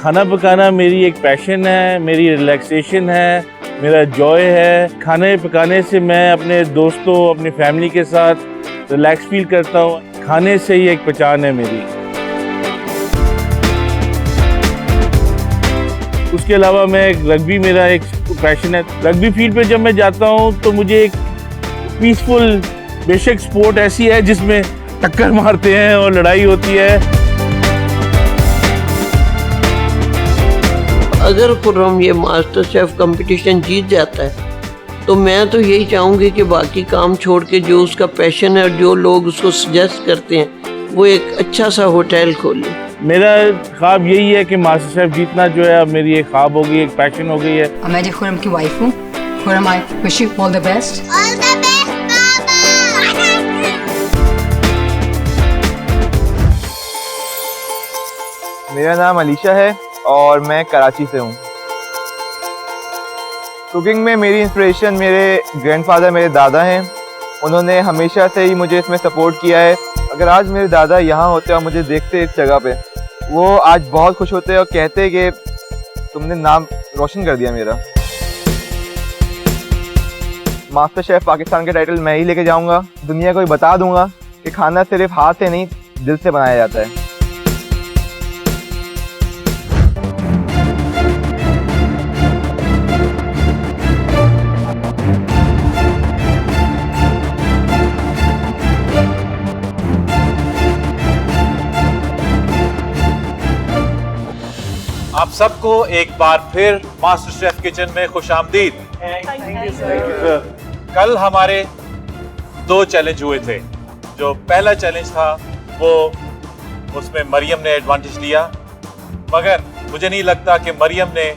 खाना पकाना मेरी एक पैशन है, मेरी रिलैक्सेशन है, मेरा जॉय है। खाने पकाने से मैं अपने दोस्तों, अपनी फैमिली के साथ रिलैक्स फील करता हूँ। खाने से ही एक पहचान है मेरी। उसके अलावा मैं रग्बी मेरा एक पैशन है। रग्बी फील्ड पे जब मैं जाता हूँ तो मुझे एक पीसफुल, बेशक स्पोर्ट ऐसी है जिसमें टक्कर मारते हैं और लड़ाई होती है। अगर खुर्रम ये मास्टर शेफ कंपटीशन जीत जाता है तो मैं तो यही चाहूँगी कि बाकी काम छोड़ के जो उसका पैशन है और जो लोग उसको सजेस्ट करते हैं वो एक अच्छा सा होटल खोले। मेरा ख्वाब यही है कि मास्टर शेफ जीतना जो है अब मेरी एक ख्वाब हो गई, एक पैशन हो गई है। मैं जी खुर्रम की वाइफ हूँ। Khurram, I wish you all the best. मेरा नाम अलीशा है और मैं कराची से हूँ। कुकिंग में मेरी इंस्पिरेशन मेरे ग्रैंडफादर, मेरे दादा हैं। उन्होंने हमेशा से ही मुझे इसमें सपोर्ट किया है। अगर आज मेरे दादा यहाँ होते और मुझे देखते इस जगह पे, वो आज बहुत खुश होते और कहते कि तुमने नाम रोशन कर दिया मेरा। मास्टर शेफ पाकिस्तान का टाइटल मैं ही लेके जाऊँगा। दुनिया को बता दूँगा कि खाना सिर्फ हाथ से नहीं, दिल से बनाया जाता है। आप सबको एक बार फिर मास्टर शेफ किचन में खुशामदीद। कल हमारे 2 चैलेंज हुए थे। जो पहला चैलेंज था वो उसमें मरियम ने एडवांटेज लिया, मगर मुझे नहीं लगता कि मरियम ने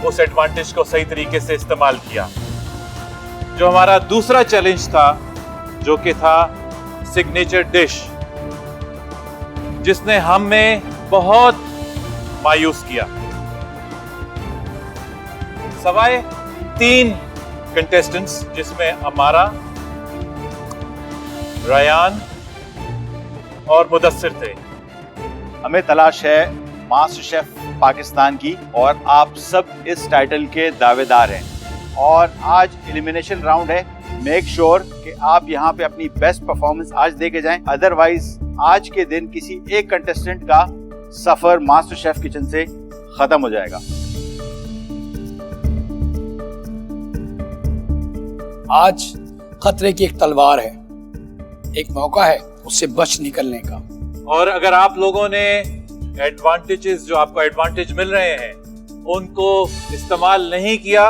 उस एडवांटेज को सही तरीके से इस्तेमाल किया। जो हमारा दूसरा चैलेंज था, जो कि था सिग्नेचर डिश, जिसने हमें बहुत मायूस किया। सवाए 3 कंटेस्टेंट्स, जिसमें अमारा, रयान और मुदस्सिर थे। हमें तलाश है मास्टर शेफ पाकिस्तान की और आप सब इस टाइटल के दावेदार हैं। और आज एलिमिनेशन राउंड है। मेक श्योर कि आप यहाँ पे अपनी बेस्ट परफॉर्मेंस आज दे के जाएं, अदरवाइज आज के दिन किसी एक कंटेस्टेंट का सफर मास्टर शेफ किचन से खत्म हो जाएगा। आज खतरे की एक तलवार है, एक मौका है उससे बच निकलने का। और अगर आप लोगों ने एडवांटेजेस, जो आपको एडवांटेज मिल रहे हैं, उनको इस्तेमाल नहीं किया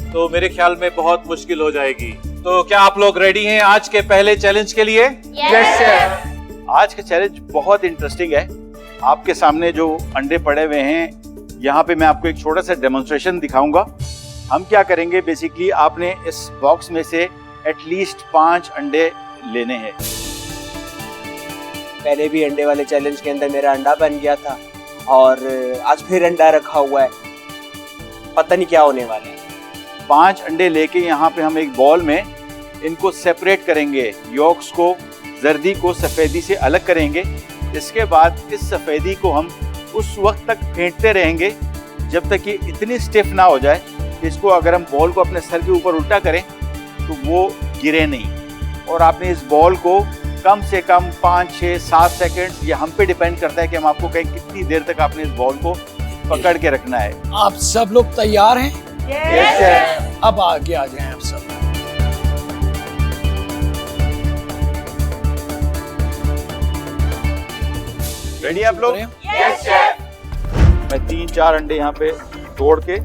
तो मेरे ख्याल में बहुत मुश्किल हो जाएगी। तो क्या आप लोग रेडी हैं आज के पहले चैलेंज के लिए? Yes sir. आज का चैलेंज बहुत इंटरेस्टिंग है। आपके सामने जो अंडे पड़े हुए हैं, यहाँ पे मैं आपको एक छोटा सा डेमोन्स्ट्रेशन दिखाऊंगा। हम क्या करेंगे, बेसिकली आपने इस बॉक्स में से एटलीस्ट 5 अंडे लेने हैं। पहले भी अंडे वाले चैलेंज के अंदर मेरा अंडा बन गया था और आज फिर अंडा रखा हुआ है, पता नहीं क्या होने वाला है। 5 अंडे लेके यहाँ पे हम एक बॉल में इनको सेपरेट करेंगे। योक्स को, जर्दी को सफ़ेदी से अलग करेंगे। इसके बाद इस सफ़ेदी को हम उस वक्त तक फेंटते रहेंगे जब तक ये इतनी स्टिफ ना हो जाए। इसको अगर हम बॉल को अपने सर के ऊपर उल्टा करें तो वो गिरे नहीं। और आपने इस बॉल को कम से कम 5, 6, 7 सेकंड, ये हम पे डिपेंड करता है कि हम आपको कहें कितनी देर तक आपने इस बॉल को पकड़ के रखना है। आप सब लोग तैयार हैं? Yes sir. अब आगे आ जाएं आप सब। रेडी आप लोग? Yes sir. मैं 3-4 अंडे यहाँ पे तोड़ के,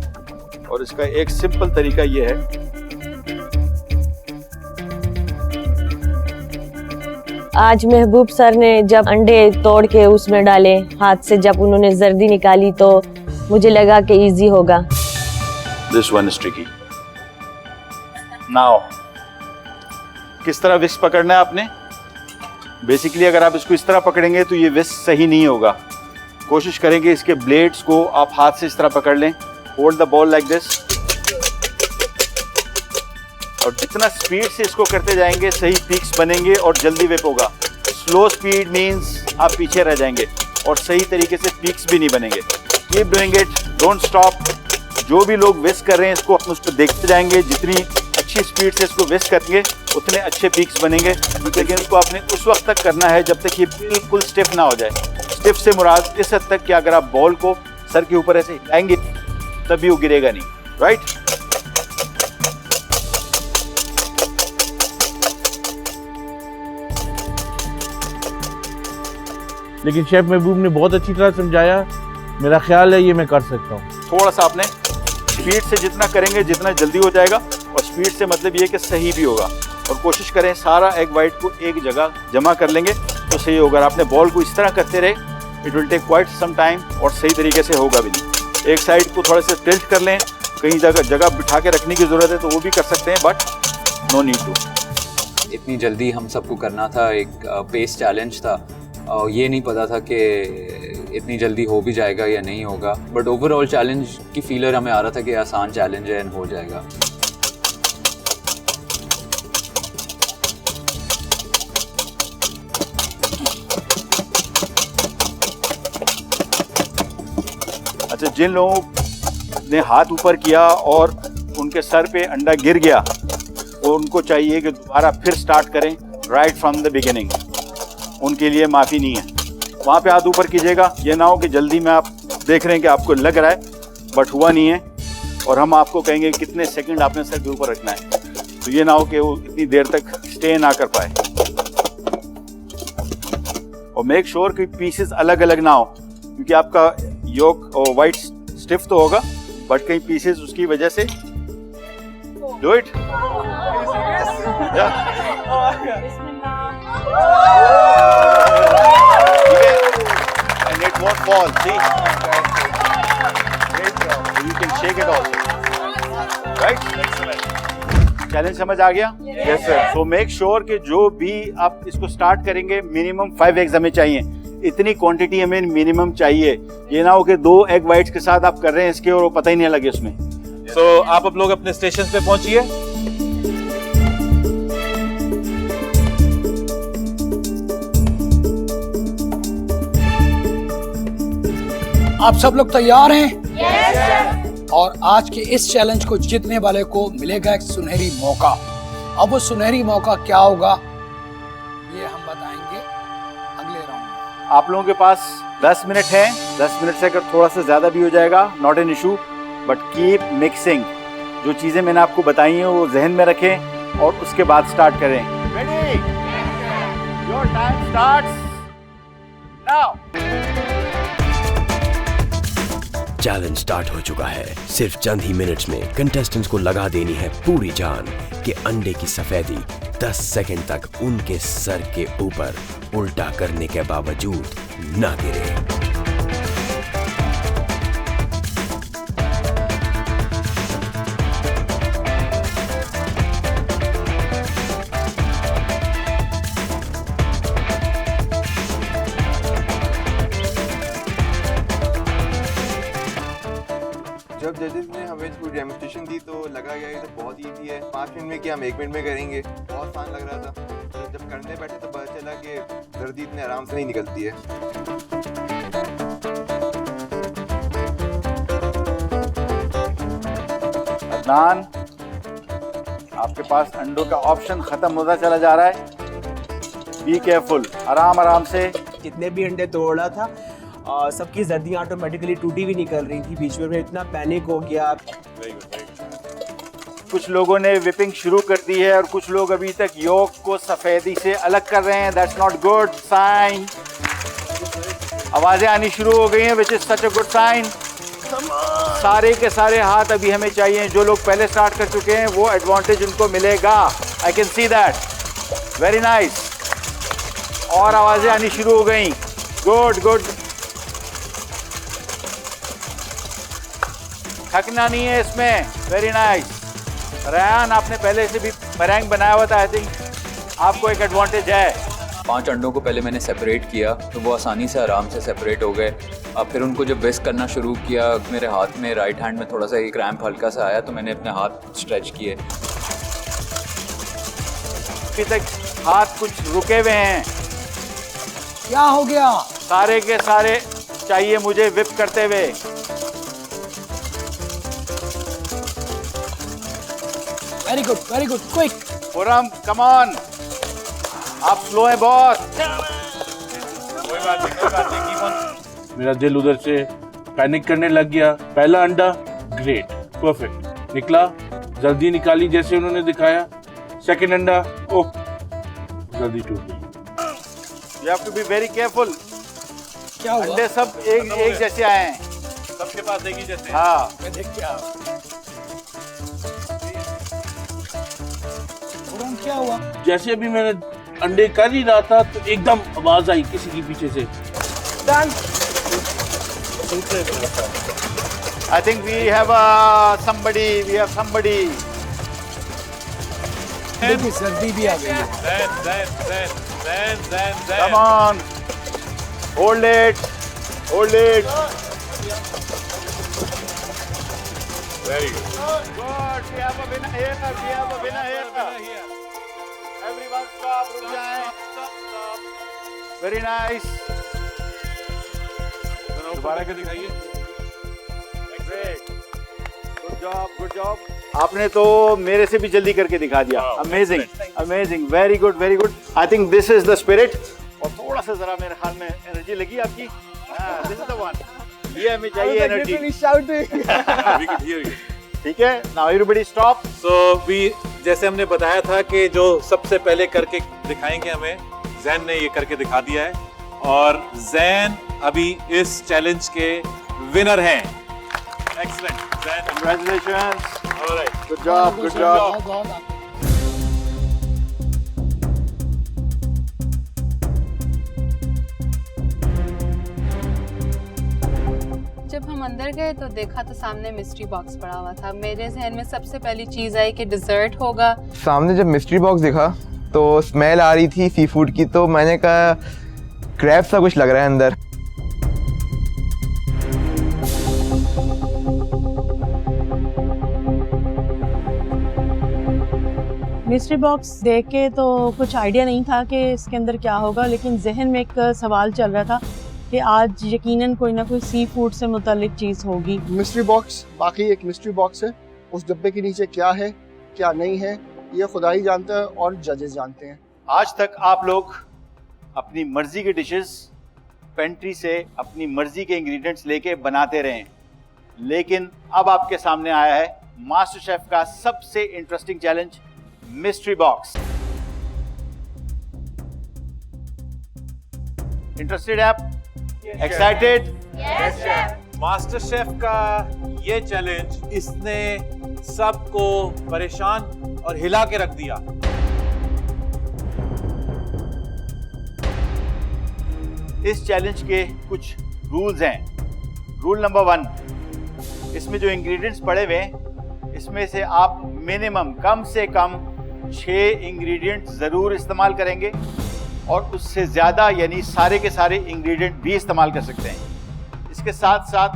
और इसका एक सिंपल तरीका ये है, आज महबूब सर ने जब अंडे तोड़ के उसमें डाले, हाथ से जब उन्होंने जर्दी निकाली तो मुझे लगा कि इजी होगा। This one is tricky. Now किस तरह विस्क पकड़ना है आपने? बेसिकली अगर आप इसको इस तरह पकड़ेंगे तो ये विस्क सही नहीं होगा। कोशिश करेंगे इसके ब्लेड्स को आप हाथ से इस तरह पकड़ लें। Hold the ball like this, और जितना स्पीड से इसको करते जाएंगे सही पीक्स बनेंगे और जल्दी विप होगा। स्लो स्पीड मींस आप पीछे रह जाएंगे और सही तरीके से पीक्स भी नहीं बनेंगे। Keep doing it, don't stop. जो भी लोग विस्क कर रहे हैं इसको हम उसको देखते जाएंगे, जितनी अच्छी स्पीड से इसको विस्क करेंगे उतने अच्छे पीक्स बनेंगे। लेकिन इसको आपने उस वक्त तक करना है जब तक ये बिल्कुल स्टिफ ना हो जाए। स्टिफ से मुराद इस हद तक कि अगर आप बॉल को सर के ऊपर ऐसे हिलाएंगे तभी वो गिरेगा नहीं, राइट। लेकिन शेफ महबूब ने बहुत अच्छी तरह समझाया, मेरा ख्याल है ये मैं कर सकता हूँ। थोड़ा सा आपने स्पीड से जितना करेंगे जितना जल्दी हो जाएगा, और स्पीड से मतलब ये कि सही भी होगा। और कोशिश करें सारा एग वाइट को एक जगह जमा कर लेंगे तो सही होगा। आपने बॉल को इस तरह करते रहे, it will take quite some time और सही तरीके से होगा भी नहीं। एक साइड को थोड़ा सा टिल्ट कर लें, कहीं जगह बिठा के रखने की ज़रूरत है तो वो भी कर सकते हैं, बट नो नीड टू। इतनी जल्दी हम सबको करना था, एक पेस चैलेंज था, ये नहीं पता था कि इतनी जल्दी हो भी जाएगा या नहीं होगा। बट ओवरऑल चैलेंज की फीलर हमें आ रहा था कि आसान चैलेंज है एंड हो जाएगा। अच्छा, जिन लोगों ने हाथ ऊपर किया और उनके सर पे अंडा गिर गया, वो उनको चाहिए कि दोबारा फिर स्टार्ट करें राइट फ्रॉम द बिगिनिंग। उनके लिए माफ़ी नहीं है। वहाँ पे हाथ ऊपर कीजिएगा, ये ना हो कि जल्दी में आप देख रहे हैं कि आपको लग रहा है बट हुआ नहीं है, और हम आपको कहेंगे कितने सेकंड आपने सर के ऊपर रखना है, तो ये ना हो कि वो इतनी देर तक स्टे ना कर पाए। और मेक श्योर कि पीसेस अलग अलग ना हो, क्योंकि आपका योक और वाइट स्टिफ तो होगा बट कई पीसेस उसकी वजह से। Do it. And it won't fall. See? Great job. You can shake it also. Right? Excellent. Challenge समझ आ गया? Yes sir. So make sure कि जो भी आप इसको स्टार्ट करेंगे मिनिमम 5 एग्स हमें चाहिए। इतनी क्वांटिटी हमें मिनिमम चाहिए। ये ना हो कि 2 एग वाइट्स के साथ आप कर रहे हैं इसके और वो पता ही नहीं लगे उसमें। So आप अब लोग अपने स्टेशन पे पहुंचिए। आप सब लोग तैयार हैं? yes, और आज के इस चैलेंज को जीतने वाले को मिलेगा एक सुनहरी मौका। अब वो सुनहरी मौका क्या होगा ये हम बताएंगे अगले राउंड में। आप लोगों के पास 10 मिनट है। 10 मिनट से अगर थोड़ा सा ज्यादा भी हो जाएगा not an issue, but keep mixing. जो चीजें मैंने आपको बताई हैं वो जहन में रखें और उसके बाद स्टार्ट करें। Ready? Your time starts now. Challenge start हो चुका है। सिर्फ चंद ही मिनट्स में कंटेस्टेंट्स को लगा देनी है पूरी जान कि अंडे की सफेदी 10 सेकंड तक उनके सर के ऊपर उल्टा करने के बावजूद ना गिरे। जब जजेस ने हमें पूरी डेमोस्ट्रेशन दी तो लगा गया तो बहुत ईजी है, 5 मिनट में क्या हम 1 मिनट में करेंगे। बहुत आसान लग रहा था, तो जब करने बैठे तो पता चला कि दर्द इतने आराम से नहीं निकलती है। अदनान, आपके पास अंडों का ऑप्शन खत्म होता चला जा रहा है। बी केयरफुल, आराम आराम से। कितने भी अंडे तोड़ा था सबकी जर्दियाँ ऑटोमेटिकली टूटी हुई निकल रही थी। बीच में इतना पैनिक हो गया। कुछ लोगों ने विपिंग शुरू कर दी है और कुछ लोग अभी तक योक को सफेदी से अलग कर रहे हैं। That's not good sign. आवाजें आनी शुरू हो गई हैं, which is such a good sign. सारे के सारे हाथ अभी हमें चाहिए। जो लोग पहले स्टार्ट कर चुके हैं वो एडवांटेज उनको मिलेगा। I can see that. Very nice. और आवाजें आनी शुरू हो गई। Good good. थकना नहीं है इसमें। Very nice. रयान, आपने पहले से भी मरैंग बनाया हुआ था, आई थिंक आपको एक एडवांटेज है। 5 अंडों को पहले मैंने सेपरेट किया तो वो आसानी से आराम से सेपरेट हो गए। अब फिर उनको जब विस्क करना शुरू किया, मेरे हाथ में राइट हैंड में थोड़ा सा एक क्रैम्प हल्का सा आया तो मैंने अपने हाथ स्ट्रेच किए। अभी तक हाथ कुछ रुके हुए हैं। क्या हो गया? सारे के सारे चाहिए मुझे विप करते हुए। Very good, quick. Khurram come on, आप स्लो हैं बहुत। कोई बात नहीं, कीप ऑन। मेरा दिल उधर से पैनिक करने लग गया। पहला अंडा ग्रेट, परफेक्ट निकला, जल्दी निकाली जैसे उन्होंने दिखाया। सेकंड अंडा ओह, जल्दी टूट गई। You have to be very careful। क्या हुआ? अंडे सब एक जैसे आए हैं। सबके पास एक ही जैसे। हाँ, मैं देख के आया। क्या हुआ? जैसे अभी मैंने अंडे कर ही रहा था तो एकदम आवाज आई किसी की पीछे से। I think we have somebody। देखिए सर्दी भी आ गई है। Come on, hold it। Very good। Good, we have a winner here। Everyone stop, रुक जाएं। Very nice। दोबारा के दिखाइए। Great, good job। आपने तो मेरे से भी जल्दी करके दिखा दिया। Amazing, very good। I think this is the spirit। और थोड़ा सा जरा मेरे ख्याल में एनर्जी लगी आपकी। This is the one। ये हमें चाहिए energy. We could hear you। ठीक है, now everybody stop। So we, जैसे हमने बताया था कि जो सबसे पहले करके दिखाएंगे हमें, जैन ने ये करके दिखा दिया है और जैन अभी इस चैलेंज के विनर हैं। Excellent, Zain। Congratulations। All right। Good job। जब हम अंदर गए तो देखा तो सामने मिस्ट्री बॉक्स पड़ा हुआ था। मेरे जहन में सबसे पहली चीज आई कि डिजर्ट होगा। सामने जब मिस्ट्री बॉक्स दिखा तो स्मेल आ रही थी सी फूड की, तो मैंने कहा क्रैब सा कुछ लग रहा है अंदर। मिस्ट्री बॉक्स देख के तो कुछ आइडिया नहीं था कि इसके अंदर क्या होगा, लेकिन जहन में एक सवाल चल रहा था कि आज यकीनन कोई ना कोई सी फूड से मुतालिक चीज़ होगी। मिस्ट्री बॉक्स बाकी एक मिस्ट्री बॉक्स है। उस डब्बे के नीचे क्या है क्या नहीं है ये खुदा ही जानता है और जजेस जानते हैं। आज तक आप लोग अपनी मर्जी के डिशेस पेंट्री से अपनी मर्जी के इंग्रेडिएंट्स लेके बनाते रहे, लेकिन अब आपके सामने आया है मास्टर शेफ का सबसे interesting challenge, mystery box. Interested आप? Excited? Yes chef. MasterChef का ये चैलेंज इसने सबको परेशान और हिला के रख दिया। इस चैलेंज के कुछ रूल्स हैं। रूल नंबर 1, इसमें जो इंग्रेडिएंट्स पड़े हुए हैं इसमें से आप मिनिमम कम से कम 6 इंग्रेडिएंट्स जरूर इस्तेमाल करेंगे और उससे ज्यादा यानी सारे के सारे इंग्रेडिएंट भी इस्तेमाल कर सकते हैं। इसके साथ साथ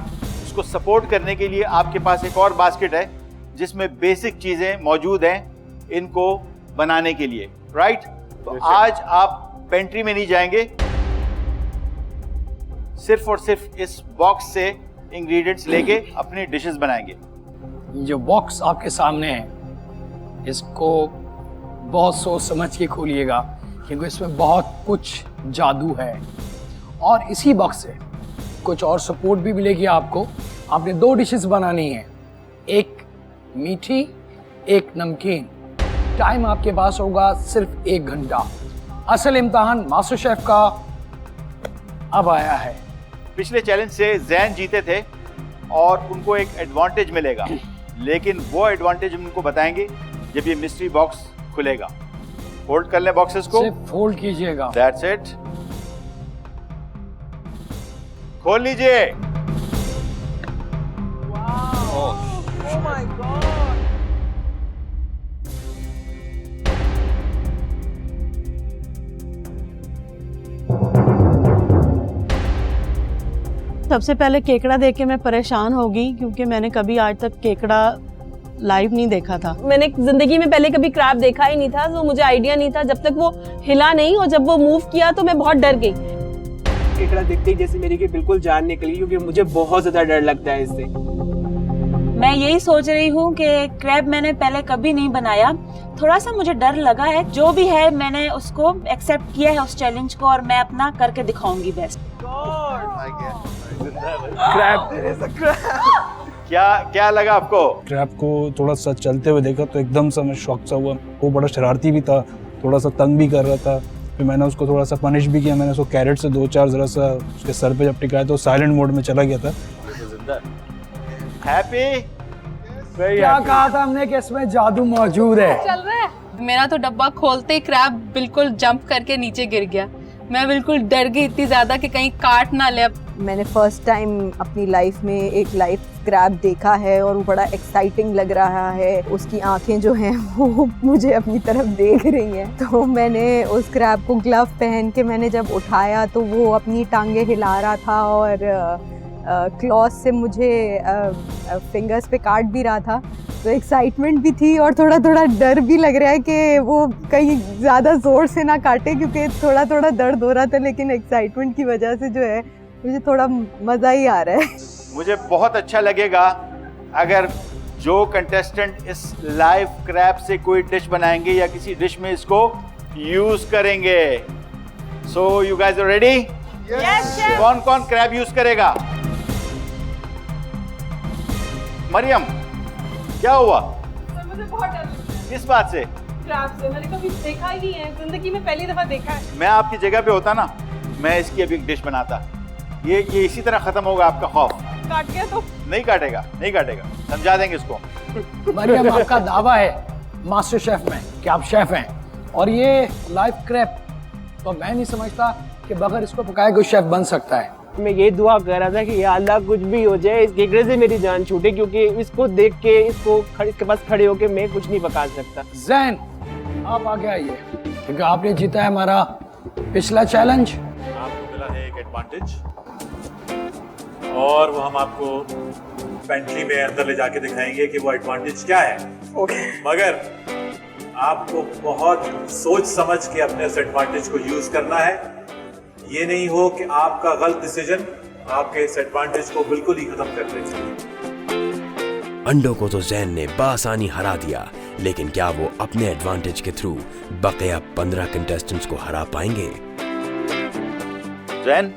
उसको सपोर्ट करने के लिए आपके पास एक और बास्केट है जिसमें बेसिक चीजें मौजूद हैं इनको बनाने के लिए, राइट? तो आज आप पेंट्री में नहीं जाएंगे, सिर्फ और सिर्फ इस बॉक्स से इंग्रेडिएंट्स लेके अपनी डिशेस बनाएंगे। जो बॉक्स आपके सामने है इसको बहुत सोच समझ के खोलिएगा क्योंकि इसमें बहुत कुछ जादू है और इसी बॉक्स से कुछ और सपोर्ट भी मिलेगी आपको। आपने 2 डिशेस बनानी है, एक मीठी एक नमकीन। टाइम आपके पास होगा सिर्फ 1 घंटा। असल इम्तिहान मास्टर शेफ का अब आया है। पिछले चैलेंज से जैन जीते थे और उनको एक एडवांटेज मिलेगा, लेकिन वो एडवांटेज हम उनको बताएंगे जब ये मिस्ट्री बॉक्स खुलेगा। होल्ड कर ले बॉक्सेस को, सिर्फ होल्ड कीजिएगा। दैट्स इट, खोल लीजिए। Oh my God! सबसे पहले केकड़ा देख के मैं परेशान हो गई क्योंकि मैंने कभी आज तक केकड़ा लाइव नहीं देखा था। मैंने जिंदगी में पहले कभी क्रैब देखा ही नहीं था, तो मुझे आइडिया नहीं था जब तक वो हिला नहीं, और जब वो मूव किया तो मैं बहुत डर गई। केकड़ा दिखते ही जैसे मेरी की बिल्कुल जान निकली, क्योंकि मुझे बहुत ज्यादा डर लगता है इससे। मैं यही सोच रही हूँ कि क्रैब मैंने पहले कभी नहीं बनाया, थोड़ा सा मुझे डर लगा है। जो भी है मैंने उसको एक्सेप्ट किया है उस चैलेंज को, और मैं अपना करके दिखाऊंगी बेस्ट। क्या लगा आपको? क्रैब को थोड़ा सा चलते हुए देखा तो एकदम से मैं शॉक सा हुआ। वो बड़ा शरारती भी था, थोड़ा सा तंग भी कर रहा था। फिर मैंने उसको थोड़ा सा पनिश भी किया। मैंने उसको कैरेट से 2-4 जरा सा उसके सर पे जब टिकाया तो साइलेंट मोड में चला गया था। हैप्पी? क्या कहा था हमने कि इसमें जादू मौजूद है। चल रहा है। मेरा तो डब्बा खोलते ही क्रैब बिल्कुल जंप करके नीचे गिर गया। मैं बिल्कुल डर गई इतनी ज्यादा कि कहीं काट ना ले। मैंने फर्स्ट टाइम अपनी लाइफ में एक लाइव क्रैब देखा है और वो बड़ा एक्साइटिंग लग रहा है। उसकी आंखें जो हैं वो मुझे अपनी तरफ देख रही हैं। तो मैंने उस क्रैब को ग्लव पहन के मैंने जब उठाया तो वो अपनी टांगे हिला रहा था और क्लॉथ से मुझे फिंगर्स पे काट भी रहा था। तो एक्साइटमेंट भी थी और थोड़ा थोड़ा डर भी लग रहा है कि वो कहीं ज़्यादा ज़ोर से ना काटे, क्योंकि थोड़ा थोड़ा दर्द हो रहा था। लेकिन एक्साइटमेंट की वजह से जो है मुझे थोड़ा मज़ा ही आ रहा है। मुझे बहुत अच्छा लगेगा अगर जो कंटेस्टेंट इस लाइव क्रैब से कोई डिश बनाएंगे या किसी डिश में इसको यूज करेंगे। So you guys are ready? Yes chef. कौन कौन क्रैब यूज करेगा? मरियम, क्या हुआ? सर मुझे बहुत डर लगता है। किस बात से? क्रैब से। मैंने कभी देखा ही नहीं है, जिंदगी में पहली दफा देखा है। मैं आपकी जगह पे होता ना, मैं इसकी अभी एक डिश बनाता। ये इसी तरह खत्म होगा आपका खौफ। काट गया तो? नहीं काटेगा, नहीं काटेगा, समझा देंगे इसको। मरियम, आपका दावा है मास्टर शेफ में कि आप शेफ हैं, और ये लाइव क्रैब तो मैं नहीं समझता कि बगैर इसको पकाए कोई शेफ बन सकता है। मैं ये दुआ कर रहा था कि या अल्लाह कुछ भी हो जाए, इस केकड़े से मेरी जान छूटे, क्योंकि इसको देख के इसके पास खड़े होके मैं कुछ नहीं पका सकता। जैन, आप आगे आइए, क्योंकि आपने जीता है हमारा पिछला चैलेंज। आपको मिला है एक एडवांटेज, और वो हम आपको पेंट्री में अंदर ले जाके दिखाएंगे कि वो एडवांटेज क्या है। मगर आपको बहुत सोच समझ के अपने उस एडवांटेज को यूज करना है। ये नहीं हो कि आपका गलत डिसीजन आपके इस एडवांटेज को बिल्कुल ही खत्म कर दे। अंडों को तो जैन ने बआसानी हरा दिया, लेकिन क्या वो अपने एडवांटेज के थ्रू बकिया 15 कंटेस्टेंट्स को हरा पाएंगे? जैन,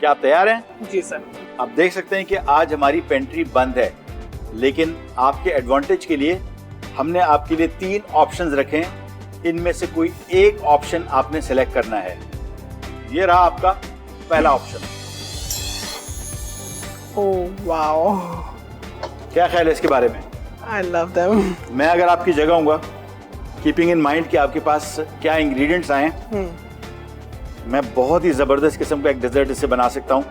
क्या आप तैयार हैं? जी सर। आप देख सकते हैं कि आज हमारी पेंट्री बंद है, लेकिन आपके एडवांटेज के लिए हमने आपके लिए 3 ऑप्शंस रखे हैं। इनमें से कोई एक ऑप्शन आपने सेलेक्ट करना है। ये रहा आपका पहला ऑप्शन। ओह वाओ, क्या ख्याल है इसके बारे में? I love them. मैं अगर आपकी जगह होऊंगा, कीपिंग इन माइंड कि आपके पास क्या इंग्रेडिएंट्स आए, मैं बहुत ही जबरदस्त किस्म का एक डेजर्ट इससे बना सकता हूँ।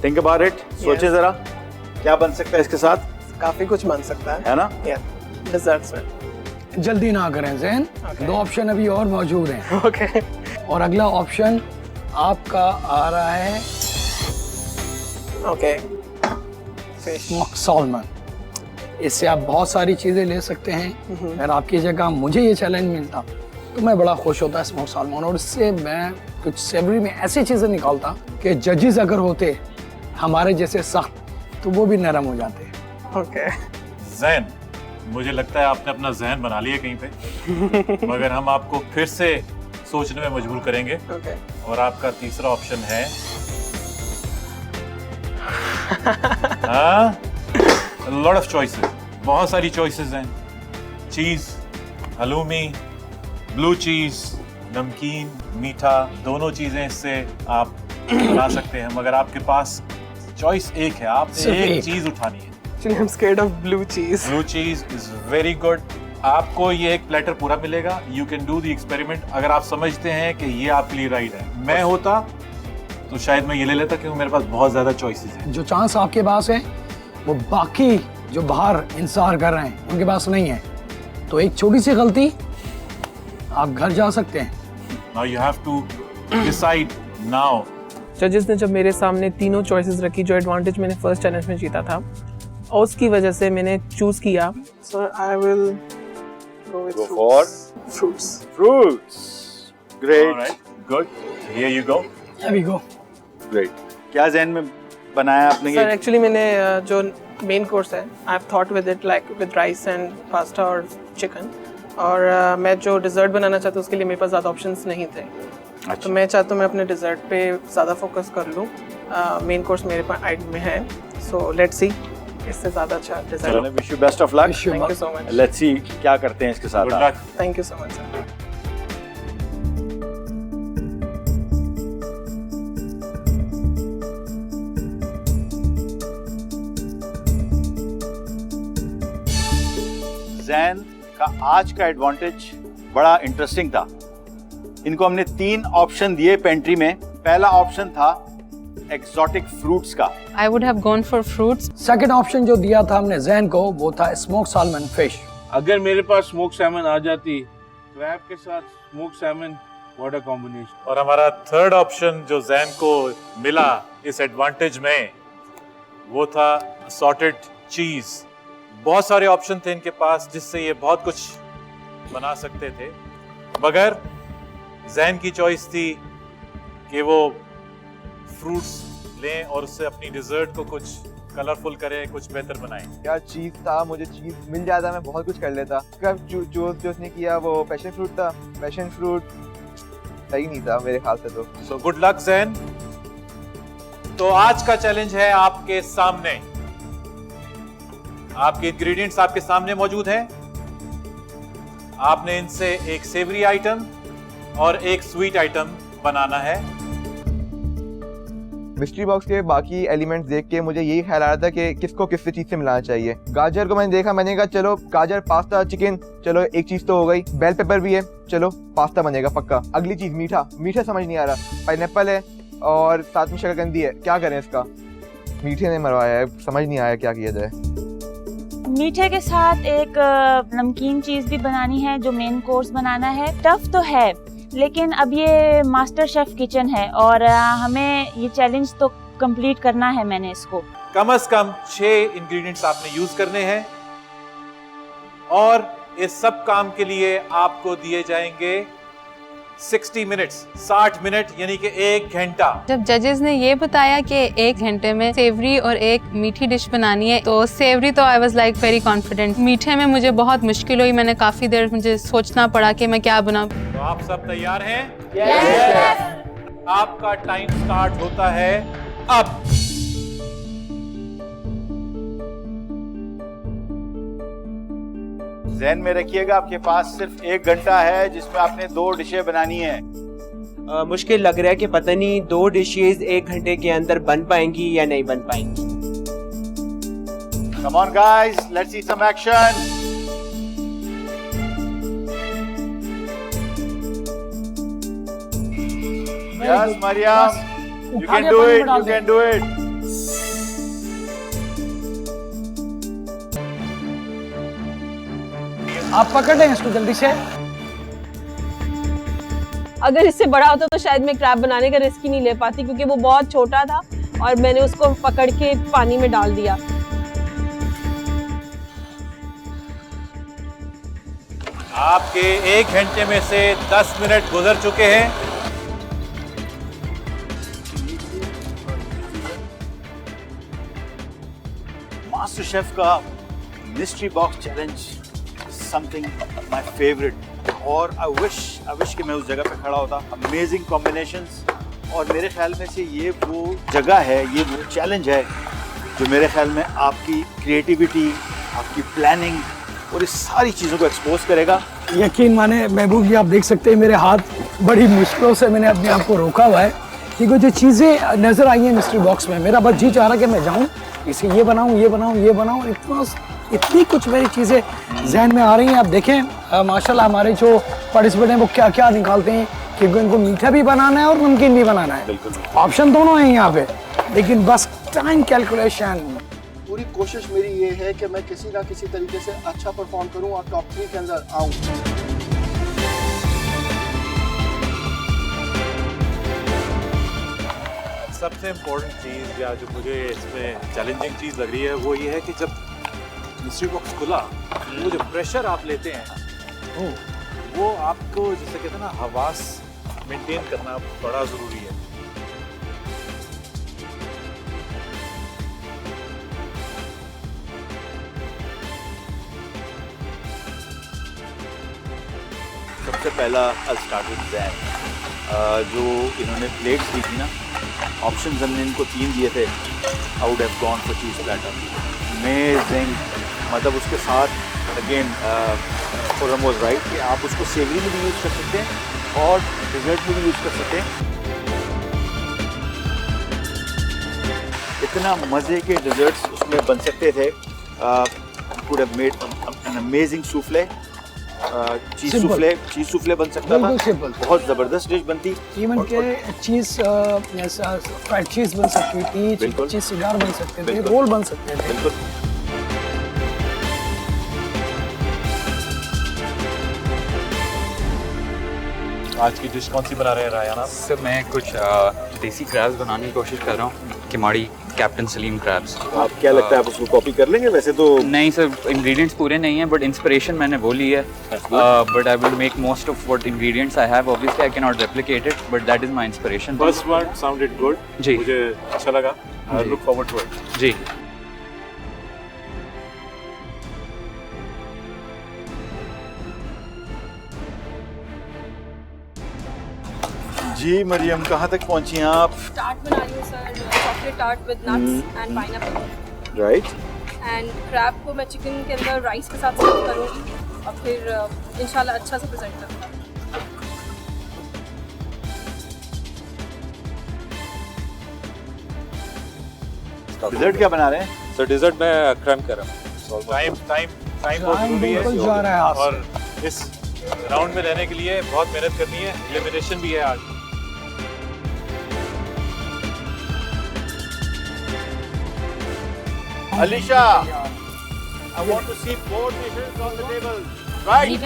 थिंक अबाउट इट, सोचे जरा क्या बन सकता है इसके साथ। काफी कुछ बन सकता है ना? डेजर्ट्स में। जल्दी ना करें जैन, 2 ऑप्शन अभी और मौजूद हैं। ओके। और अगला ऑप्शन आपका आ रहा है स्मोक्ड सैल्मन। इससे आप बहुत सारी चीज़ें ले सकते हैं। अगर आपकी जगह मुझे ये चैलेंज मिलता तो मैं बड़ा खुश होता स्मोक्ड सैल्मन, और इससे मैं कुछ सेवरी में ऐसी चीज़ें निकालता कि जजेस अगर होते हमारे जैसे सख्त तो वो भी नरम हो जाते। ओके। जैन, मुझे लगता है आपने अपना जहन बना लिया कहीं पे, मगर हम आपको फिर से सोचने में मजबूर करेंगे। और आपका तीसरा ऑप्शन है लॉट ऑफ चॉइसेस, बहुत सारी चॉइसेस हैं। चीज, हलूमी, ब्लू चीज, नमकीन, मीठा, दोनों चीजें इससे आप बना सकते हैं, मगर आपके पास चॉइस एक है, आपने एक चीज उठानी है। Actually, I'm scared of blue cheese. Blue cheese is very good. आपको ये एक प्लेटर पूरा मिलेगा। You can do the experiment अगर आप समझते हैं कि ये आपके लिए राइट है। मैं होता तो शायद मैं ये ले लेता, क्योंकि मेरे पास बहुत ज्यादा चॉइसेस हैं। जो चांस आपके पास है वो बाकी जो बाहर इंतजार कर रहे हैं उनके पास नहीं है। तो एक छोटी सी गलती, आप घर जा सकते हैं। Now you have to decide now. जजेस ने जब मेरे सामने तीनों चॉइसेस रखी जो एडवांटेज मैंने फर्स्ट चैलेंज में जीता था, और उसकी वजह से मैंने चूज किया, So I will go with Go for fruits. Fruits. Great. All right, good. Here you go. Here we go. Great. क्या जहन में बनाया आपने? सर एक्चुअली मैंने जो मेन कोर्स है I have thought with it like with rice and pasta और chicken, और मैं जो डिज़र्ट बनाना चाहता हूँ उसके लिए मेरे पास ज़्यादा ऑप्शंस नहीं थे। तो मैं चाहता हूँ मैं अपने डिज़र्ट पे ज़्यादा फोकस कर लूँ। मेन कोर्स मेरे पास आइड में है, सो लेट्स सी इससे ज़्यादा अच्छा dessert. Wish you best of luck. Thank you so much. Let's see क्या करते हैं इसके साथ। Thank you so much sir. Zain का आज का एडवांटेज बड़ा इंटरेस्टिंग था। इनको हमने 3 ऑप्शन दिए पेंट्री में। पहला ऑप्शन था एक्सोटिक फ्रूट्स का। I would have gone for fruits. Second option जो दिया था हमने जैन को वो था स्मोक सालमन फिश। अगर मेरे पास स्मोक सैमन आ जाती, क्रैब के साथ smoke Simon, what a combination. और हमारा थर्ड ऑप्शन जो जैन को मिला इस एडवांटेज में वो था असॉर्टेड चीज। बहुत सारे ऑप्शन थे इनके पास जिससे ये बहुत कुछ बना सकते थे, मगर जैन की चॉइस थी कि वो फ्रूट्स लें और उससे अपनी डिजर्ट को कुछ कलरफुल करें, कुछ बेहतर बनाएं। क्या चीज था, मुझे चीज मिल जाता मैं बहुत कुछ कर लेता। जो उसने किया वो पैशन फ्रूट था। पैशन फ्रूट सही नहीं था मेरे ख्याल से। तो सो गुड लक जैन। तो आज का चैलेंज है आपके सामने। आपके इंग्रेडिएंट्स आपके सामने मौजूद हैं। आपने इनसे एक सेवरी आइटम और एक स्वीट आइटम बनाना है। मिस्ट्री बॉक्स के बाकी एलिमेंट्स देख के मुझे यही ख्याल आ रहा था कि किसको किस चीज से मिलाना चाहिए। गाजर को मैंने देखा, मैंने कहा चलो गाजर, पास्ता, चिकन, चलो एक चीज तो हो गई। बेल पेपर भी है, चलो पास्ता बनेगा पक्का। अगली चीज मीठा, मीठा समझ नहीं आ रहा। पाइनएप्पल है और साथ में शकरकंदी है, क्या करें इसका? मीठे ने मरवाया है, समझ नहीं आया क्या किया जाए। मीठे के साथ एक नमकीन चीज भी बनानी है जो मेन कोर्स बनाना है। टफ तो है लेकिन अब ये मास्टर शेफ किचन है और हमें ये चैलेंज तो कंप्लीट करना है। मैंने इसको कम से कम 6 इंग्रेडिएंट्स आपने यूज करने हैं और इस सब काम के लिए आपको दिए जाएंगे 60 मिनट्स, 60 मिनट यानी कि 1 घंटा। जब जजेस ने ये बताया कि 1 घंटे में सेवरी और एक मीठी डिश बनानी है, तो सेवरी तो I was like very confident. मीठे में मुझे बहुत मुश्किल हुई, मैंने काफी देर मुझे सोचना पड़ा कि मैं क्या बनाऊं। तो आप सब तैयार हैं? यस। आपका टाइम स्टार्ट होता है अब। ज़हन में रखिएगा आपके पास सिर्फ 1 घंटा है जिसमें आपने 2 डिशें बनानी है। मुश्किल लग रहा है कि पता नहीं 2 डिशेज 1 घंटे के अंदर बन पाएंगी या नहीं बन पाएंगी। Come on guys, let's see some action. Yes, Mariam, you can do it. You can do it. आप पकड़ लें इसको जल्दी से। अगर इससे बड़ा होता तो शायद मैं क्रैब बनाने का रिस्क ही नहीं ले पाती, क्योंकि वो बहुत छोटा था और मैंने उसको पकड़ के पानी में डाल दिया। आपके 1 घंटे में से 10 मिनट गुजर चुके हैं। मास्टर शेफ का mystery box challenge something my favourite और आई विश कि मैं उस जगह पे खड़ा होता। अमेजिंग कॉम्बिनेशंस और मेरे ख्याल में से ये वो जगह है, ये वो चैलेंज है जो मेरे ख्याल में आपकी क्रिएटिविटी, आपकी प्लानिंग और इस सारी चीज़ों को एक्सपोज करेगा। यकीन माने महबूब जी, आप देख सकते हैं मेरे हाथ बड़ी मुश्किलों से मैंने अपने आप को रोका हुआ है, क्योंकि जो चीज़ें नज़र आई हैं मिस्ट्री बॉक्स में, मेरा बस जी चाह रहा कि मैं जाऊँ इसे ये बनाऊँ, ये बनाऊँ, ये बनाऊँ। इतनी कुछ मेरी चीज़ें जहन में आ रही हैं। आप देखें माशाल्लाह हमारे जो पार्टिसिपेंट हैं वो क्या क्या निकालते हैं, क्योंकि उनको मीठा भी बनाना है और नमकीन भी बनाना है। बिल्कुल ऑप्शन दोनों हैं यहाँ पे, लेकिन बस टाइम कैलकुलेशन। पूरी कोशिश मेरी ये है कि मैं किसी ना किसी तरीके से अच्छा परफॉर्म करूं और टॉप 3 के अंदर आऊं। सबसे इम्पोर्टेंट चीज़ या जो मुझे इसमें चैलेंजिंग चीज़ लग रही है वो ये है कि जब मिस्ट्री बॉक्स खुला, वो जो प्रेशर आप लेते हैं वो आपको जैसे कहते हैं ना हवास मेंटेन करना बड़ा ज़रूरी है। सबसे पहला I'll start with Zain. जो इन्होंने प्लेट्स दी थी ना, ऑप्शंस हमने इनको 3 दिए थे. I would have gone for cheese platter. Amazing. मतलब उसके साथ अगेन खुर्रम वाज राइट कि आप उसको सेवरी में भी यूज़ कर सकते हैं और डिज़र्ट में भी यूज़ कर सकते हैं. इतना मज़े के डिज़र्ट्स उसमें बन सकते थे. could have made an amazing souffle. Cheese souffle बन सकता था. सिंपल, बहुत ज़बरदस्त डिश बनती. इवन के चीज़ फ्राइड चीज़ बन सकती थी, चीज़ सिगार बन सकते थे, रोल बन सकते थे. बिल्कुल. आज की डिश कौन सी बना रहे हैं रायन आप? सर मैं कुछ देसी क्रैब्स बनाने की कोशिश कर रहा हूँ, किमाड़ी कैप्टन सलीम क्रैब्स. आप क्या लगता है आप उसको कॉपी कर लेंगे? वैसे तो नहीं सर, इंग्रेडिएंट्स पूरे नहीं हैं, बट इंस्पिरेशन मैंने वो ली है. But I will make most of what ingredients I have. Obviously I can not replicate it, but that is my inspiration. First one sounded good. जी, मुझे अच्छा लगा. I look forward to it. जी. जी मरियम, कहाँ तक पहुँची हैं आप? टार्ट बना रही हूँ sir, chocolate tart with nuts and pineapple. Right. And crab को मैं चिकन के अंदर राइस के साथ सर्व करूँगी और फिर इंशाल्लाह अच्छा से प्रेजेंट करूँगी. डिजर्ट क्या बना रहे हैं? सर डिजर्ट में क्रैम कर रहा हूँ. टाइम बहुत जरूरी है और इस राउंड में रहने के लिए बहुत मेहनत करनी है. एलिमिनेशन भी है आज. Alisha, I want to see 4 dishes on the table. Right?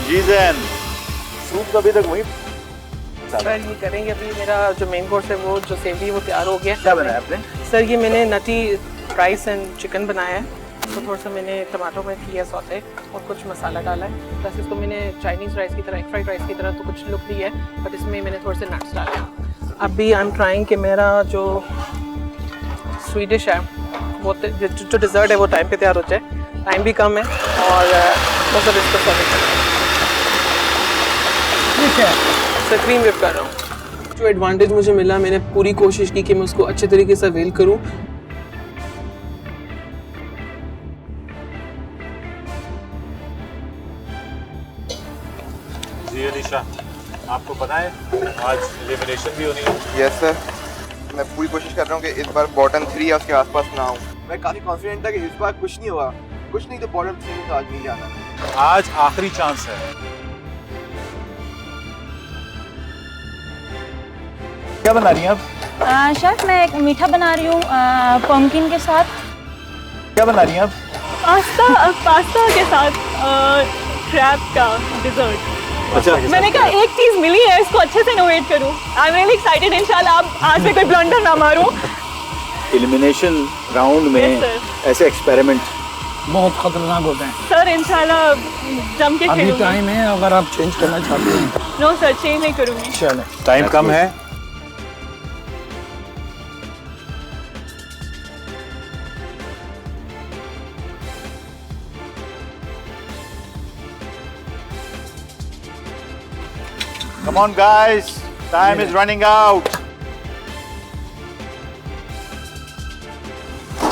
जी ज़ैन, सूप अभी तक वही. सर ये करेंगे. अभी मेरा जो मेन कोर्स है वो जो सेवरी वो तैयार हो गया. क्या बनाया आपने? सर ये मैंने नटी राइस एंड चिकन बनाया है. तो थोड़ा सा मैंने टमाटो में किया सौते और कुछ मसाला डाला है. प्लस इसको मैंने चाइनीज़ राइस की तरह, एग फ्राइड राइस की तरह तो कुछ लुक दी है, बट इसमें मैंने थोड़े से नट्स डाले हैं. अभी आई एम ट्राइंग कि मेरा जो स्वीडिश है वो जो डिज़र्ट है वो टाइम पे तैयार हो जाए. टाइम भी कम है और बस अब इसको सर्व सर क्रीम व्हिप कर रहा हूँ. जो एडवांटेज मुझे मिला, मैंने पूरी कोशिश की कि मैं उसको अच्छे तरीके से अवेल करूँ. जी अलीशा, आपको पता है आज एलिमिनेशन भी होनी है. यस सर, मैं पूरी कोशिश कर रहा हूँ कि इस बार बॉटम 3 या उसके आसपास ना हूँ. मैं काफ़ी कॉन्फिडेंट था कि इस बार कुछ नहीं होगा. कुछ नहीं तो बॉटम 3 में तो आज नहीं जाना. आज आखिरी चांस है. क्या बना रही हैं आप? शेफ मैं एक मीठा बना रही हूँ पम्पकिन के साथ. क्या बना रही हैं आप? पास्ता के साथ क्रैब का डिजर्ट. अच्छा, मैंने कहा एक चीज मिली है, इसको अच्छे से इनोवेट करूं. I am really excited. इंशाल्लाह आप आज से कोई ब्लंडर ना मारूं. एलिमिनेशन राउंड में ऐसे एक्सपेरिमेंट बहुत खतरनाक होते हैं सर. इंशाल्लाह जम के अभी खेलूंगी. टाइम है, अगर आप चेंज करना चाहते हैं. नो सर, चेंज नहीं करूंगी. चलें, टाइम कम है. Come on guys, time is running out.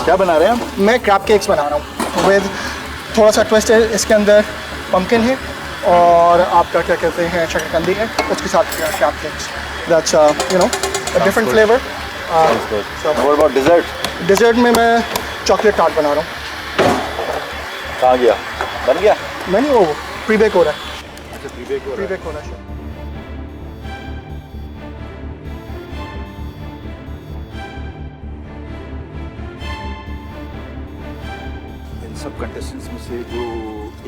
क्या बना रहे हैं आप? मैं क्रैब केक्स बना रहा हूँ विद थोड़ा सा ट्विस्ट है. इसके अंदर पम्पकिन है और आपका क्या कहते हैं शकरकंदी है, उसके साथ crab cakes. That's you know a different flavour. What about dessert? Dessert में मैं चॉकलेट टार्ट बना रहा हूँ. कहाँ गया? बन गया? नहीं, वो प्री बेक हो रहा है. अच्छा, प्री बेक हो रहा है. प्री बेक होना चाहिए. सब कंटेस्टेंट्स में से जो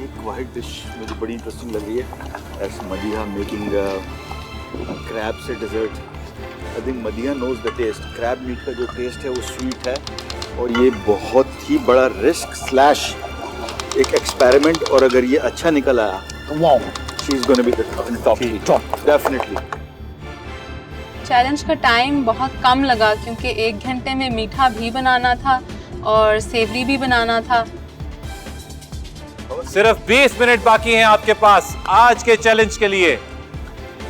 एक वाहिद डिश मुझे बड़ी इंटरेस्टिंग लग रही है, दैट्स मदीहा मेकिंग क्रैब से dessert. I think Madiha knows the taste. Crab meat का जो टेस्ट है वो स्वीट है और ये बहुत ही बड़ा रिस्क स्लैश एक एक्सपेरिमेंट. और अगर ये अच्छा निकल आया, wow, she is gonna be the top definitely. Challenge का टाइम बहुत कम लगा क्योंकि 1 घंटे में मीठा भी बनाना था और सेवरी भी बनाना था। सिर्फ 20 मिनट बाकी हैं आपके पास आज के चैलेंज के लिए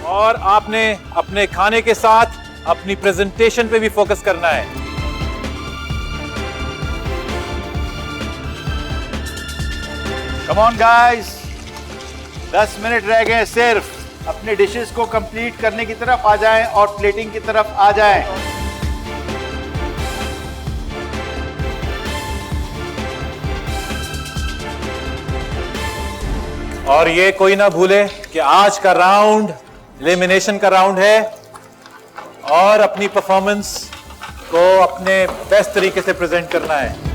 और आपने अपने खाने के साथ अपनी प्रेजेंटेशन पे भी फोकस करना है। कम ऑन गाइस, 10 मिनट रह गए सिर्फ। अपने डिशेस को कंप्लीट करने की तरफ आ जाएं और प्लेटिंग की तरफ आ जाएं। और ये कोई ना भूले कि आज का राउंड एलिमिनेशन का राउंड है और अपनी परफॉर्मेंस को अपने बेस्ट तरीके से प्रेजेंट करना है।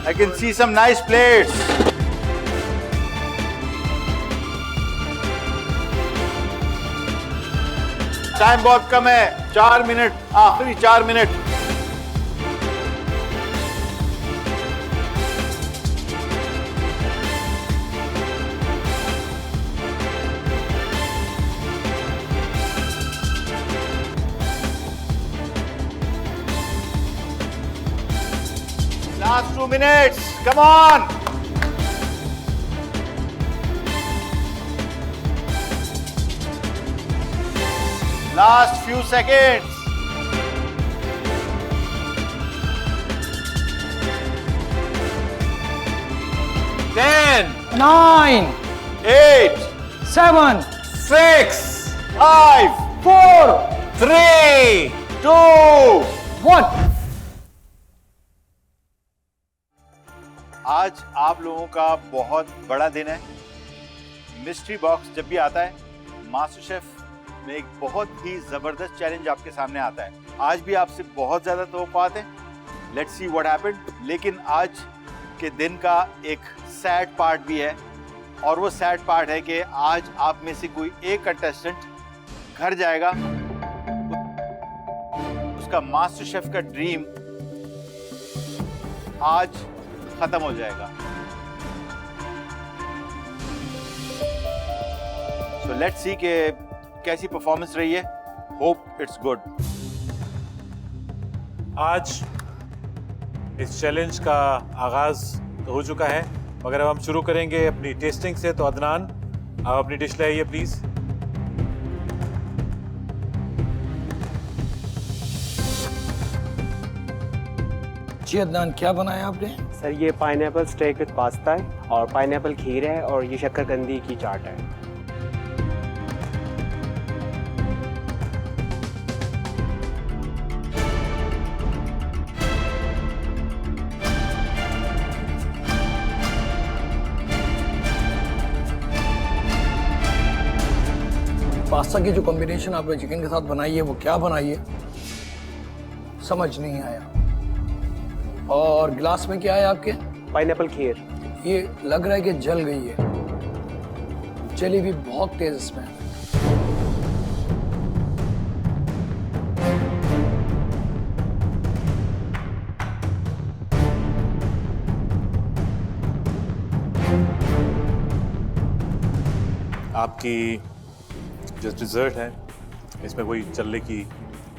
I can see some nice plates. Time बहुत कम है, 4 मिनट, आखिरी 4 minute. Last 2 minutes, come on! Last few seconds. 10, 9, 8, 7, 6, 5, 4, 3, 2, 1. आज आप लोगों का बहुत बड़ा दिन है। मिस्ट्री बॉक्स जब भी आता है, मास्टर शेफ में एक बहुत ही जबरदस्त चैलेंज आपके सामने आता है। आज भी आपसे बहुत ज्यादा तवक्कुआत है। Let's see what happened. लेकिन आज के दिन का एक सैड पार्ट भी है और वो सैड पार्ट है कि आज आप में से कोई एक कंटेस्टेंट घर जाएगा, उसका मास्टर शेफ का ड्रीम आज खत्म हो जाएगा। सो लेट्स सी कि कैसी परफॉर्मेंस रही है। Hope it's good. आज इस चैलेंज का आगाज तो हो चुका है, मगर अब हम शुरू करेंगे अपनी टेस्टिंग से। तो अदनान, आप अपनी डिश ले आइए प्लीज। जी अदनान, क्या बनाया आपने? सर ये पाइनएप्पल स्टेक विद पास्ता है और पाइनएप्पल खीर है और ये शक्करकंदी की चाट है। पास्ता की जो कॉम्बिनेशन आपने चिकन के साथ बनाई है वो क्या बनाई है समझ नहीं आया। और गिलास में क्या है आपके? पाइनएप्पल खीर। ये लग रहा है कि जल गई है, जली भी बहुत तेज इसमें। आपकी जो डिज़र्ट है इसमें कोई जलने की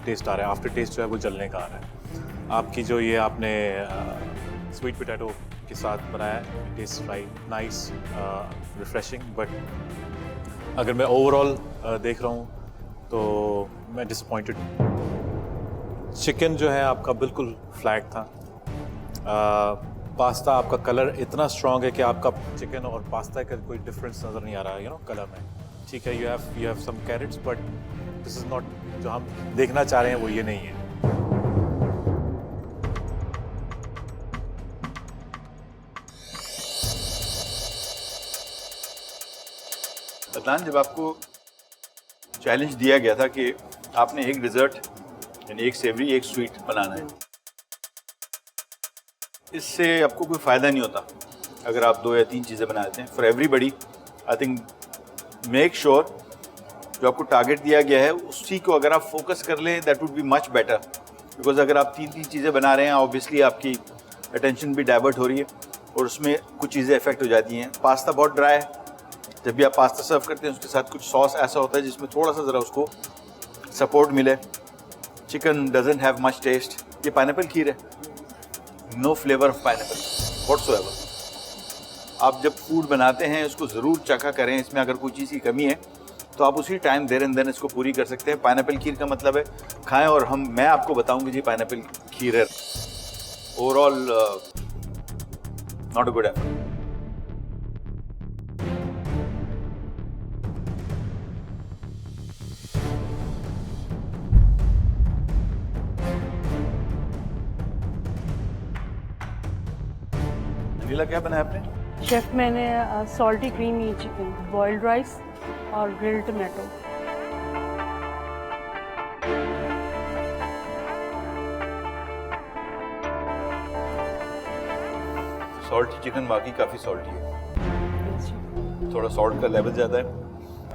टेस्ट आ रहा है, आफ्टर टेस्ट जो है वो जलने का आ रहा है। आपकी जो ये आपने स्वीट पोटैटो के साथ बनाया है, taste right, nice, refreshing, but अगर मैं ओवरऑल देख रहा हूँ तो मैं डिसअपॉइंटेड। चिकन जो है आपका बिल्कुल फ्लैट था। पास्ता आपका कलर इतना स्ट्रॉन्ग है कि आपका चिकन और पास्ता का कोई डिफरेंस नज़र नहीं आ रहा है, यू नो, कलर में। ठीक है, you have some carrots, but this is not जो हम देखना चाह रहे हैं वो ये नहीं है। अदनान, जब आपको चैलेंज दिया गया था कि आपने एक डिज़र्ट यानी एक सेवरी एक स्वीट बनाना है, इससे आपको कोई फ़ायदा नहीं होता अगर आप 2 या 3 चीज़ें बना देते हैं। For everybody I think make sure जो आपको टारगेट दिया गया है उसी को अगर आप फोकस कर लें, that would be much better. Because अगर आप 3 चीज़ें बना रहे हैं, ऑब्वियसली आपकी अटेंशन भी डाइवर्ट हो रही है। और उसमें कुछ चीज़ें इफेक्ट हो जाती हैं। पास्ता बहुत ड्राई है, जब भी आप पास्ता सर्व करते हैं उसके साथ कुछ सॉस ऐसा होता है जिसमें थोड़ा सा ज़रा उसको सपोर्ट मिले। Chicken doesn't have much taste. ये पाइनएप्पल खीर है, no flavour of pineapple whatsoever. आप जब फूड बनाते हैं उसको ज़रूर चखा करें, इसमें अगर कोई चीज़ की कमी है तो आप उसी टाइम देर एंड देन इसको पूरी कर सकते हैं। पाइनएप्पल खीर का मतलब है खाएं और मैं आपको बताऊंगी जी पाइनएप्पल खीर है। Overall not a good effort. Neela क्या बनाया आपने? शेफ मैंने salty creamy chicken, boiled rice और ग्रिल्ड टमाटो। सॉल्टी चिकन वाकई काफ़ी सॉल्टी है, थोड़ा सॉल्ट का लेवल ज़्यादा है।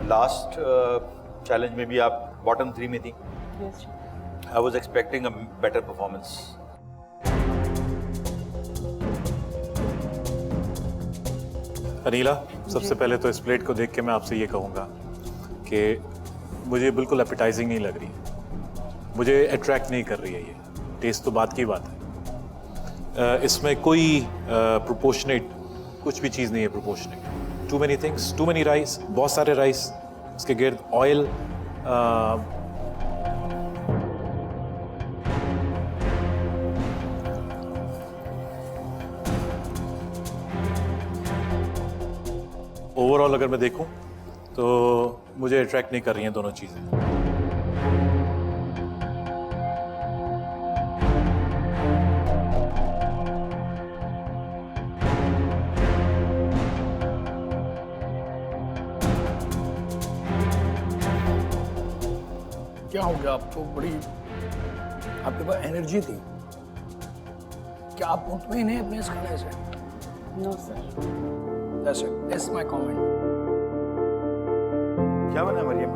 लास्ट चैलेंज में भी आप बॉटम 3 में थी। I was expecting a better performance. Anila, सबसे पहले तो इस प्लेट को देख के मैं आपसे ये कहूँगा कि मुझे बिल्कुल एपेटाइजिंग नहीं लग रही, मुझे अट्रैक्ट नहीं कर रही है ये। टेस्ट तो बात की बात है, इसमें कोई प्रोपोर्शनेट कुछ भी चीज़ नहीं है proportionate. Too many things, too many rice, बहुत सारे राइस, इसके गिर्द ऑयल, ओवरऑल अगर मैं देखूं तो मुझे अट्रैक्ट नहीं कर रही हैं दोनों चीज़ें। क्या हो गया आपको? बड़ी आपके पास एनर्जी थी, क्या आप मुतमईन हैं अपने इस खाने से? No sir. That's it. That's my comment. क्या बना मरियम?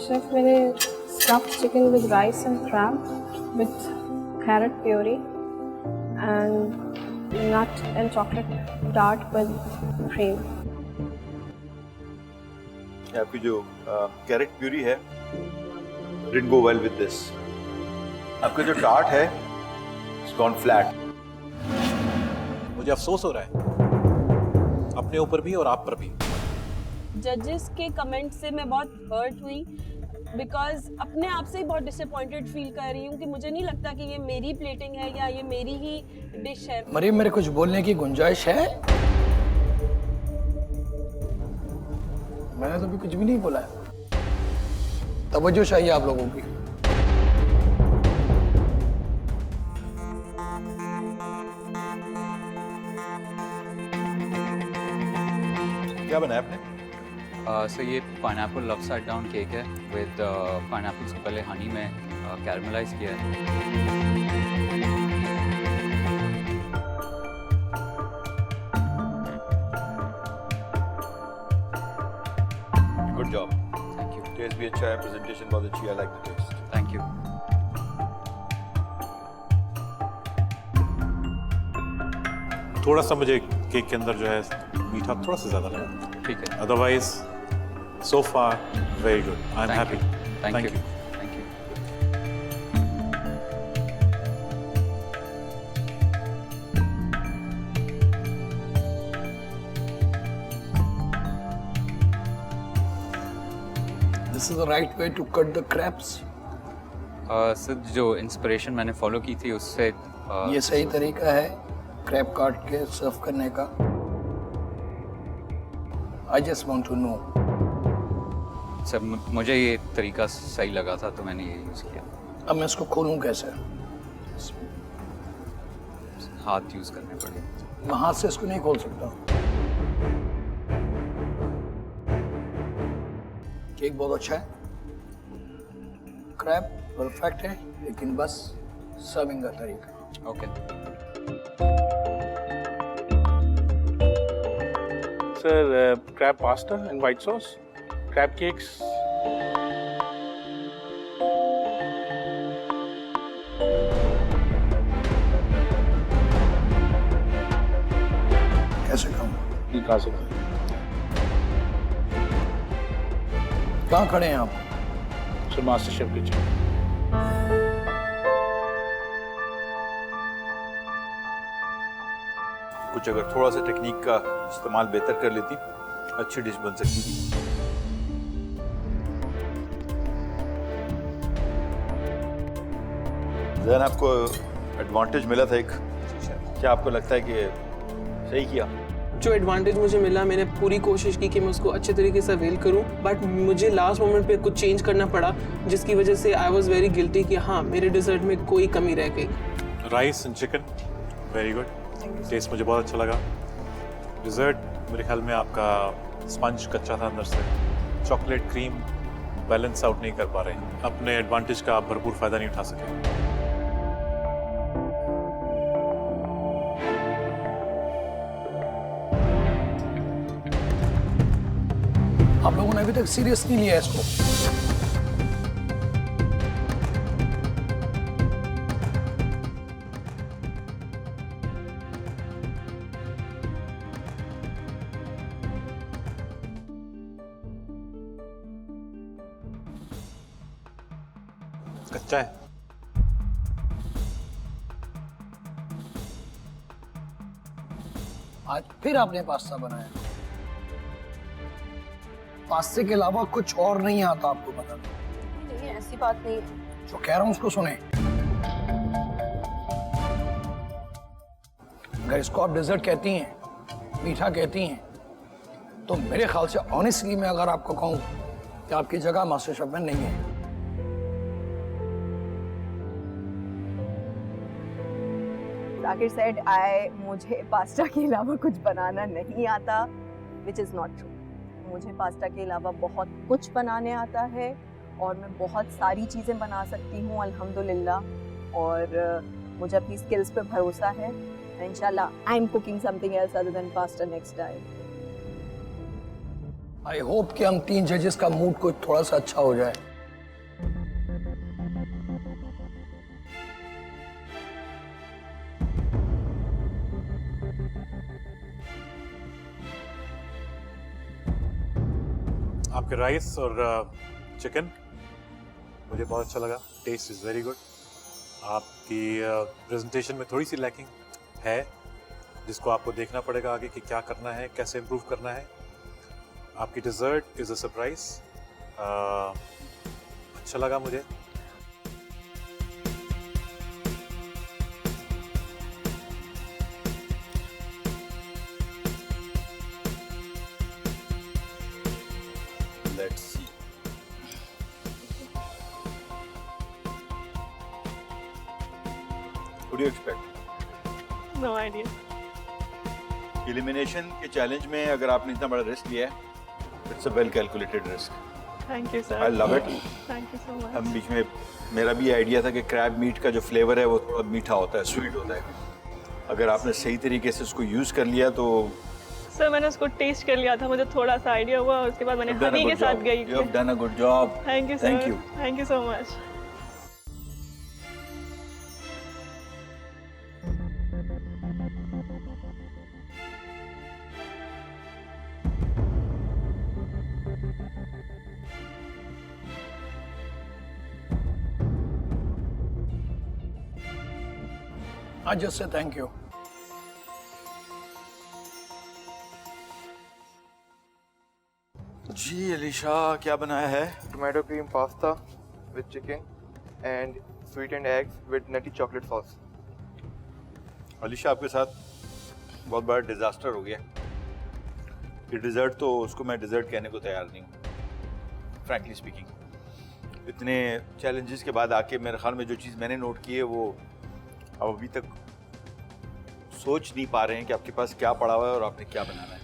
शेफ मैंने stuffed chicken with rice and crab with carrot puree and nut and chocolate tart with cream. आपकी जो कैरेट प्यूरी है didn't go well with this। आपका जो tart है it's gone flat। मुझे अफसोस हो रहा है अपने ऊपर भी और आप पर भी। जजेस के कमेंट से मैं बहुत हर्ट हुई, बिकॉज अपने आप से ही बहुत डिसअपॉइंटेड फील कर रही हूँ कि मुझे नहीं लगता कि ये मेरी प्लेटिंग है या ये मेरी ही डिश है। मरियम, मेरे कुछ बोलने की गुंजाइश है? मैंने तो भी कुछ भी नहीं बोला है। तवज्जो चाहिए आप लोगों की। क्या बनाया आपने? सो ये पाइनएप्पल अपसाइड डाउन केक है विद पाइनएप्पल्स को पहले हनी में कैरमलाइज किया है। Good job. Thank you. Taste भी अच्छा है, प्रेजेंटेशन बहुत अच्छी है, I like the taste. Thank you. थोड़ा सा मुझे केक के अंदर जो है मीठा थोड़ा सा ज़्यादा लगा, ठीक है। Otherwise so far very good, I am happy. Thank you. This is the right way to cut the crabs. Sir जो इंस्पिरेशन मैंने फॉलो की थी उससे ये सही तरीका है क्रैब काट के सर्व करने का? I just want to know. Sir मुझे ये तरीका सही लगा था तो मैंने ये यूज़ किया। अब मैं इसको खोलूं कैसे? हाथ यूज़ करने पड़ेंगे। मैं हाथ से इसको नहीं खोल सकता। केक बहुत अच्छा है, क्रैब परफेक्ट है, लेकिन बस सर्विंग का तरीका। Okay Sir, crab pasta and white sauce, crab cakes. नहीं खा सकते। कहाँ खड़े हैं आप? Sir master chef kitchen. कुछ अगर थोड़ा सा टेक्निक का इस्तेमाल बेहतर कर लेती, अच्छी डिश बन सकती थी। जहन आपको एडवांटेज मिला था एक, क्या आपको लगता है कि सही किया? जो एडवांटेज मुझे मिला, मैंने पूरी कोशिश की कि मैं उसको अच्छे तरीके से अवेल करूं, बट मुझे लास्ट मोमेंट पे कुछ चेंज करना पड़ा, जिसकी वजह से आई वाज वेरी गिल्टी कि हाँ मेरे डिजर्ट में कोई कमी रह गई। Rice and chicken very good, taste मुझे बहुत अच्छा लगा। डिज़र्ट मेरे ख्याल में आपका स्पंज कच्चा था अंदर से, चॉकलेट क्रीम बैलेंस आउट नहीं कर पा रहे हैं, अपने एडवांटेज का आप भरपूर फ़ायदा नहीं उठा सके। आप लोगों ने अभी तक सीरियस नहीं लिया इसको। कच्चा है। आज फिर आपने पास्ता बनाया। पास्ते के अलावा कुछ और नहीं आता आपको बनाना? नहीं, ऐसी बात नहीं है। जो कह रहा हूं उसको सुने। अगर इसको आप डिजर्ट कहती हैं, मीठा कहती हैं, तो मेरे ख्याल से ऑनेस्टली मैं अगर आपको कहूं कि आपकी जगह मास्टर शेफ में नहीं है। जाकिर सेड मुझे पास्ता के अलावा कुछ बनाना नहीं आता, विच इज़ नॉट ट्रू। मुझे पास्ता के अलावा बहुत कुछ बनाने आता है और मैं बहुत सारी चीज़ें बना सकती हूँ अल्हम्दुलिल्लाह, और मुझे अपनी स्किल्स पे भरोसा है। इंशाल्लाह I am cooking something else other than pasta next time. I hope कि हम 3 जजेस का मूड को थोड़ा सा अच्छा हो जाए। आपके राइस और चिकन मुझे बहुत अच्छा लगा, टेस्ट इज़ वेरी गुड। आपकी प्रेजेंटेशन में थोड़ी सी लैकिंग है, जिसको आपको देखना पड़ेगा आगे कि क्या करना है, कैसे इम्प्रूव करना है। आपकी डिज़र्ट इज़ अ सरप्राइज, अच्छा लगा मुझे। Let's see. What do you expect? No idea. Elimination के चैलेंज में अगर आपने इतना बड़ा रिस्क लिया है, it's a well calculated risk. Thank you, sir. I love it. Thank you so much. हम बीच में मेरा भी आइडिया था कि क्रैब मीट का जो फ्लेवर है वो थोड़ा मीठा होता है, स्वीट होता है। अगर आपने सही तरीके से उसको यूज़ कर लिया तो सर मैंने उसको टेस्ट कर लिया था, मुझे थोड़ा सा आइडिया हुआ, उसके बाद मैंने हनी के साथ गई। You have done a good job. Thank you, sir. Thank you. Thank you so much. I just say thank you. जी अलीशा, क्या बनाया है? Tomato cream pasta with chicken and sweetened eggs with nutty chocolate sauce. Alisha, आपके साथ बहुत बड़ा disaster हो गया। ये डिज़र्ट तो उसको मैं डिज़र्ट कहने को तैयार नहीं हूँ, फ्रैंकली स्पीकिंग। इतने चैलेंजेस के बाद आके मेरे ख्याल में जो चीज़ मैंने नोट की है वो अब अभी तक सोच नहीं पा रहे हैं कि आपके पास क्या पड़ा हुआ है और आपने क्या बनाना है।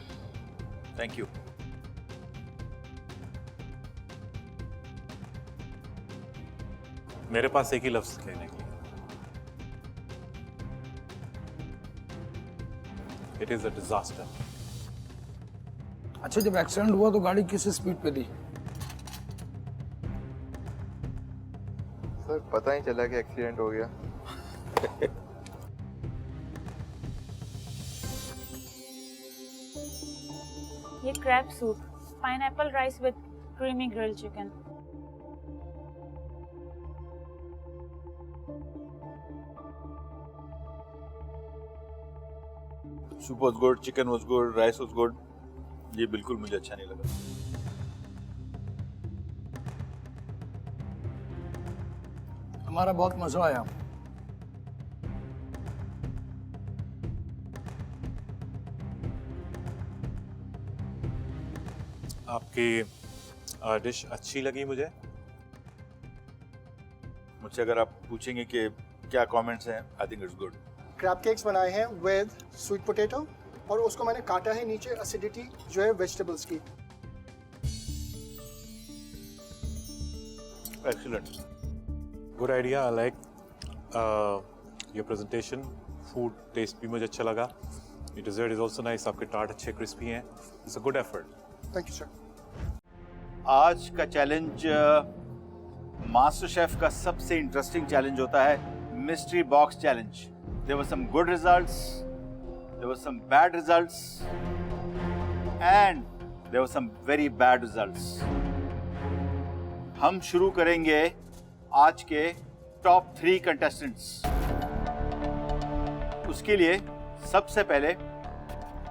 Thank you. मेरे पास एक ही लफ्ज़ कहने के लिए, इट इज़ अ डिजास्टर। अच्छा, जब एक्सीडेंट हुआ तो गाड़ी किस स्पीड पे थी? सर पता ही चला कि एक्सीडेंट हो गया। ये crab soup, pineapple rice with creamy grilled chicken. Soup was good, chicken was good, rice was good. ये बिल्कुल मुझे अच्छा नहीं लगा। हमारा बहुत मजा आया। आपकी डिश अच्छी लगी मुझे। मुझसे अगर आप पूछेंगे कि क्या कमेंट्स हैं, I think it's good. Crab cakes बनाए हैं विद स्वीट पोटैटो और उसको मैंने काटा है नीचे एसिडिटी जो है वेजिटेबल्स की। Excellent, good idea. I like your presentation. Food taste भी मुझे अच्छा लगा। ये डिजर्ट इज आल्सो नाइस। आपके टार्ट अच्छे क्रिस्पी हैं। It's a good effort. Thank you sir. आज का चैलेंज मास्टर शेफ का सबसे इंटरेस्टिंग चैलेंज होता है, mystery box challenge. There were some good results, there were some bad results and there were some very bad results. हम शुरू करेंगे आज के टॉप 3 कंटेस्टेंट्स। उसके लिए सबसे पहले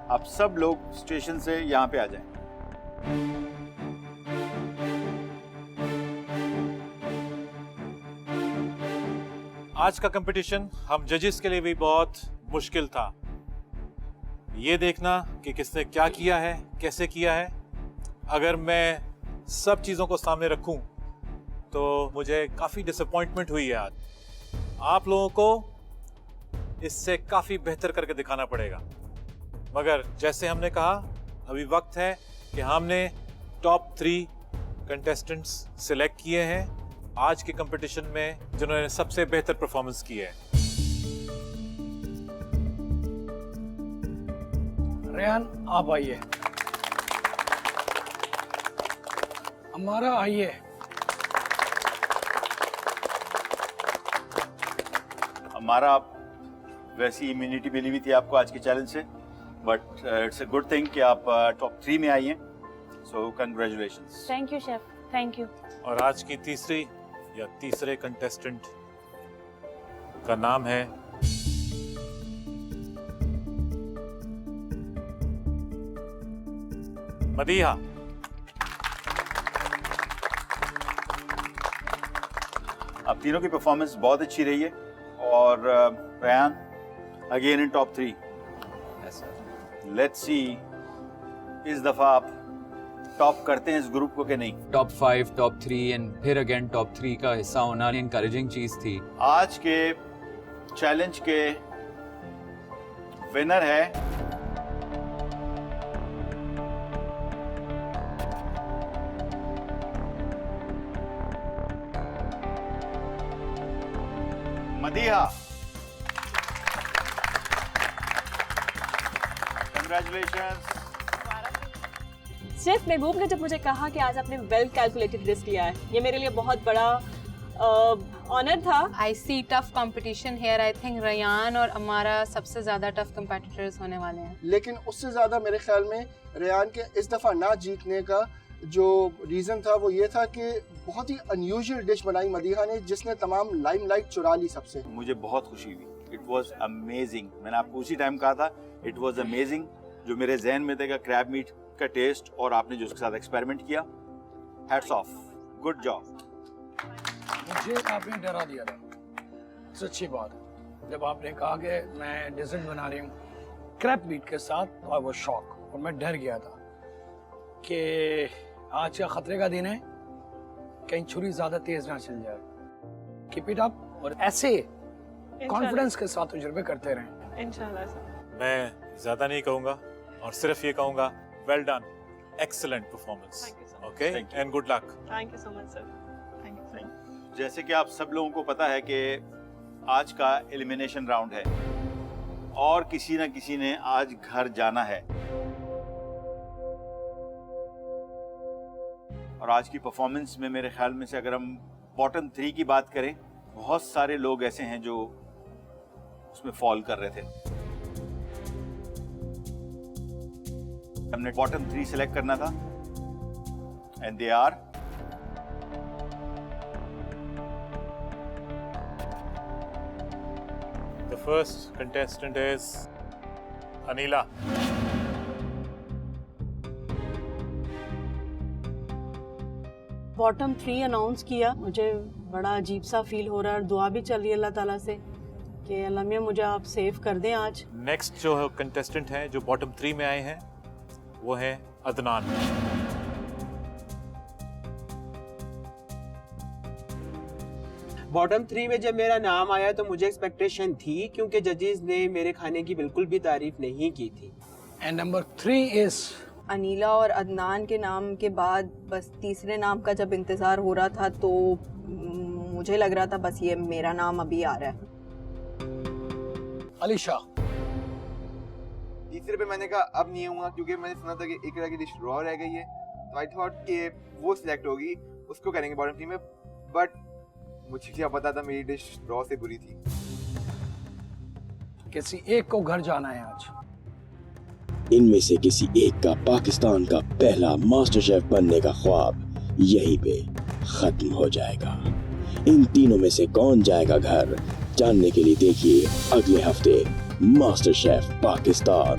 आप सब लोग स्टेशन से यहां पे आ जाएं। आज का कंपटीशन हम जजेस के लिए भी बहुत मुश्किल था। ये देखना कि किसने क्या किया है, कैसे किया है। अगर मैं सब चीज़ों को सामने रखूं तो मुझे काफ़ी डिसअपॉइंटमेंट हुई है आज। आप लोगों को इससे काफ़ी बेहतर करके दिखाना पड़ेगा। मगर जैसे हमने कहा, अभी वक्त है कि हमने टॉप 3 कंटेस्टेंट्स सिलेक्ट किए हैं आज के कंपटीशन में, जिन्होंने सबसे बेहतर परफॉर्मेंस की है। रेहान आप आइए। हमारा आइए। हमारा वैसी इम्यूनिटी मिली हुई थी आपको आज के चैलेंज से, but it's a good thing कि आप टॉप 3 में आई हैं। सो congratulations. Thank you chef, thank you. और आज की तीसरे कंटेस्टेंट का नाम है मदीहा। आप तीनों की परफॉर्मेंस बहुत अच्छी रही है और Rehan again in top 3। Let's see इस दफा आप टॉप करते हैं इस ग्रुप को कि नहीं। टॉप 5, टॉप 3 एंड फिर अगेन टॉप 3 का हिस्सा होना इनकरेजिंग चीज थी। आज के चैलेंज के विनर है मदीहा। कंग्रेचुलेशंस। शेफ महबूब ने जब मुझे कहा कि आज आपने वेल कैलकुलेटेड रिस्क लिया है, ये मेरे लिए बहुत बड़ा ऑनर था। I see tough competition here. I think Rayan और अमारा सबसे ज्यादा टफ कंपेटिटर्स होने वाले हैं। लेकिन उससे ज़्यादा मेरे ख्याल में रेहान के इस दफ़ा ना जीतने का जो रीज़न था वो ये था कि बहुत ही अनयूजुअल डिश बनाई मदीहा ने, जिसने तमाम लाइमलाइट चुरा ली सबसे। मुझे बहुत खुशी हुई। It was amazing. मैंने आपको उसी टाइम कहा था इट वॉज अमेजिंग। जो मेरे जहन में था क्रैब मीट का टेस्ट और आपने जो उसके साथ एक्सपेरिमेंट किया, हैट्स ऑफ, गुड जॉब। मुझे आपने डरा दिया था, सच्ची बात है। जब आपने कहा कि मैं डेजर्ट बना रही हूँ क्रैब मीट के साथ, तो आई वाज शॉक और मैं डर गया था कि आज का खतरे का दिन है, कहीं छुरी ज्यादा तेज ना चल जाए। कीप इट अप और ऐसे कॉन्फिडेंस के साथ तजुर्बे करते रहें। इंशाल्लाह सर। मैं ज्यादा नहीं कहूंगा और सिर्फ ये कहूंगा, well done, excellent performance. Okay and good luck. Thank you so much sir. Thank you. जैसे कि आप सब लोगों को पता है कि आज का एलिमिनेशन राउंड है और किसी न किसी ने आज घर जाना है। और आज की परफॉर्मेंस में मेरे ख्याल में से अगर हम बॉटम 3 की बात करें, बहुत सारे लोग ऐसे हैं जो उसमें फॉल कर रहे थे। हमने बॉटम 3 सेलेक्ट करना था and they are The first contestant is Anila. Bottom 3 announce किया, मुझे बड़ा अजीब सा फील हो रहा है और दुआ भी चल रही है अल्लाह ताला से कि अल्लाह मियां मुझे आप सेव कर दें आज। नेक्स्ट जो कंटेस्टेंट हैं जो बॉटम 3 में आए हैं वो है अदनान। बॉटम 3 में जब मेरा नाम आया तो मुझे एक्सपेक्टेशन थी क्योंकि जजेस ने मेरे खाने की बिल्कुल भी तारीफ नहीं की थी। एंड नंबर 3 इज अनीला और अदनान के नाम के बाद बस तीसरे नाम का जब इंतज़ार हो रहा था तो मुझे लग रहा था बस ये मेरा नाम अभी आ रहा है। अलीशा। तीसरे पे मैंने कहा अब नहीं होगा क्योंकि मैंने सुना था कि इकरा की डिश रॉ रह गई है, तो आई थॉट कि वो सिलेक्ट होगी, उसको करेंगे बॉटम 3 में, बट मुझे क्या पता था मेरी डिश रॉ से बुरी थी। किसी एक को घर जाना है आज। इनमें से किसी एक का पाकिस्तान का पहला मास्टर शेफ बनने का ख्वाब यहीं पे खत्म हो जाएगा। इन तीनों में से कौन जाएगा घर, जानने के लिए देखिए अगले हफ्ते मास्टर शेफ पाकिस्तान।